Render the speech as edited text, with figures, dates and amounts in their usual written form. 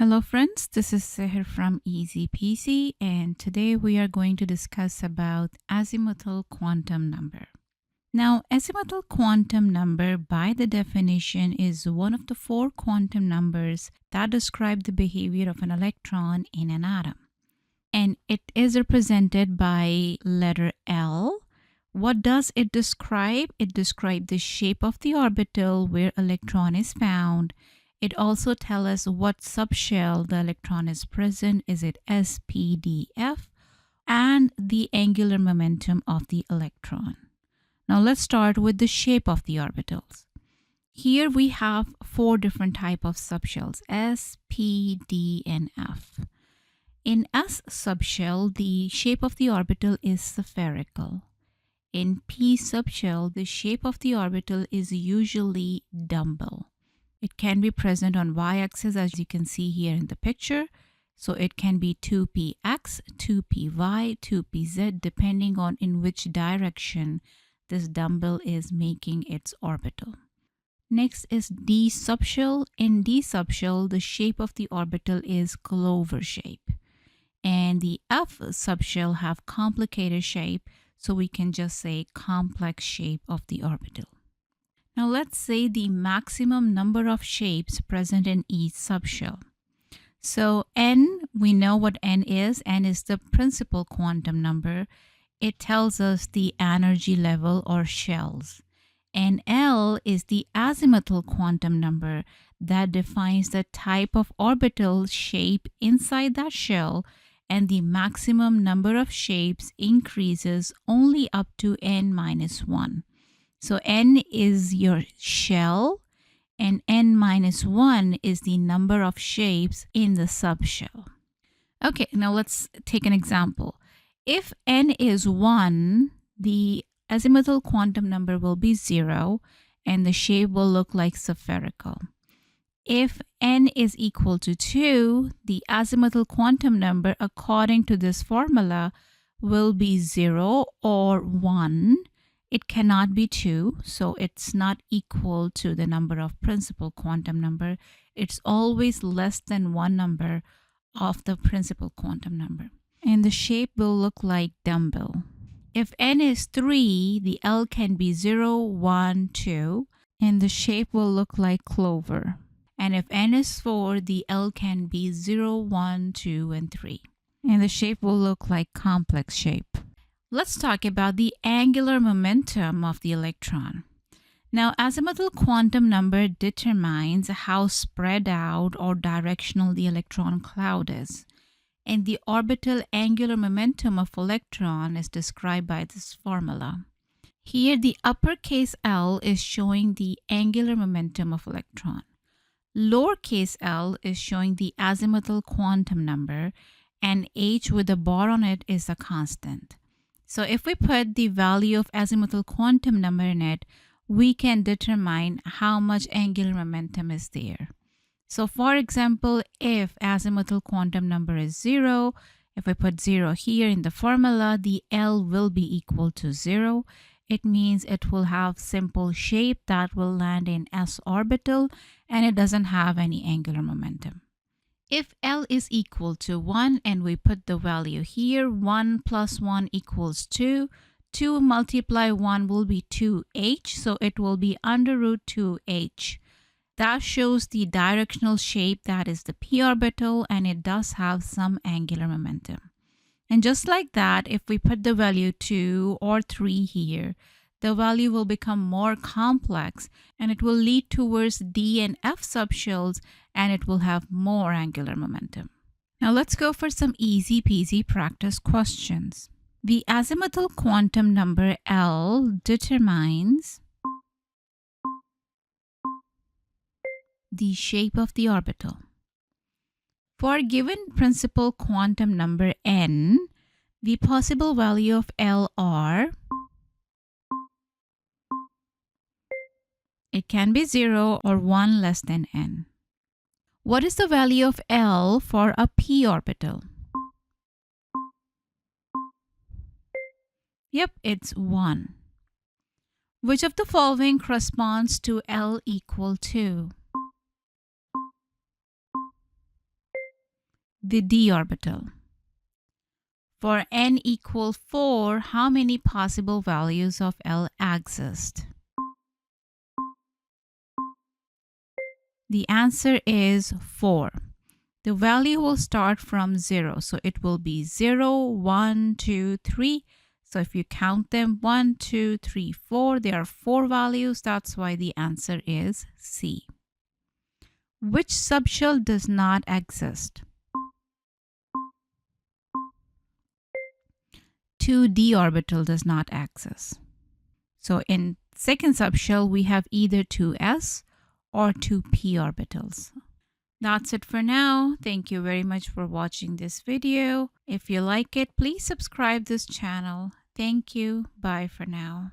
Hello friends, this is Seher from Easy PC, and today we are going to discuss about azimuthal quantum number. Now, azimuthal quantum number by the definition is one of the four quantum numbers that describe the behavior of an electron in an atom. And it is represented by letter L. What does it describe? It describes the shape of the orbital where electron is found. It also tells us what subshell the electron is present. Is it S, P, D, F? And the angular momentum of the electron. Now let's start with the shape of the orbitals. Here we have four different types of subshells, S, P, D, and F. In S subshell, the shape of the orbital is spherical. In P subshell, the shape of the orbital is usually dumbbell. It can be present on y-axis as you can see here in the picture. So it can be 2px, 2py, 2pz depending on in which direction this dumbbell is making its orbital. Next is D subshell. In D subshell, the shape of the orbital is clover shape. And the F subshell have complicated shape, so we can just say complex shape of the orbital. Now let's say the maximum number of shapes present in each subshell. So N, we know what N is. N is the principal quantum number. It tells us the energy level or shells. And L is the azimuthal quantum number that defines the type of orbital shape inside that shell, and the maximum number of shapes increases only up to n minus 1. So n is your shell and n minus 1 is the number of shapes in the subshell. Okay, now let's take an example. If n is 1, the azimuthal quantum number will be 0 and the shape will look like spherical. If n is equal to 2, the azimuthal quantum number according to this formula will be 0 or 1. It cannot be 2, so it's not equal to the number of principal quantum number. It's always less than one number of the principal quantum number. And the shape will look like dumbbell. If n is 3, the L can be 0, 1, 2, and the shape will look like clover. And if n is 4, the L can be 0, 1, 2, and 3. And the shape will look like complex shape. Let's talk about the angular momentum of the electron. Now, azimuthal quantum number determines how spread out or directional the electron cloud is. And the orbital angular momentum of electron is described by this formula. Here, the uppercase L is showing the angular momentum of electron. Lowercase l is showing the azimuthal quantum number, and h with a bar on it is a constant. So if we put the value of azimuthal quantum number in it, we can determine how much angular momentum is there. So for example, if azimuthal quantum number is 0, if we put 0 here in the formula, the L will be equal to 0. It means it will have simple shape that will land in s orbital and it doesn't have any angular momentum. If L is equal to 1 and we put the value here, 1 plus 1 equals 2. 2 multiply 1 will be 2h, so it will be under root 2h. That shows the directional shape, that is the p orbital, and it does have some angular momentum. And just like that, if we put the value 2 or 3 here, the value will become more complex and it will lead towards D and F subshells and it will have more angular momentum. Now let's go for some easy peasy practice questions. The azimuthal quantum number L determines the shape of the orbital. For a given principal quantum number n, the possible value of L are, it can be 0 or 1 less than n. What is the value of L for a p orbital? Yep, it's 1. Which of the following corresponds to L equal to? the d orbital. For n equal 4, how many possible values of L exist? The answer is 4. The value will start from 0. So it will be 0, 1, 2, 3. So if you count them, 1, 2, 3, 4, there are 4 values. That's why the answer is C. Which subshell does not exist? 2d orbital does not exist. So in second subshell, we have either 2s or 2p orbitals. That's it for now. Thank you very much for watching this video. If you like it, please subscribe this channel. Thank you. Bye for now.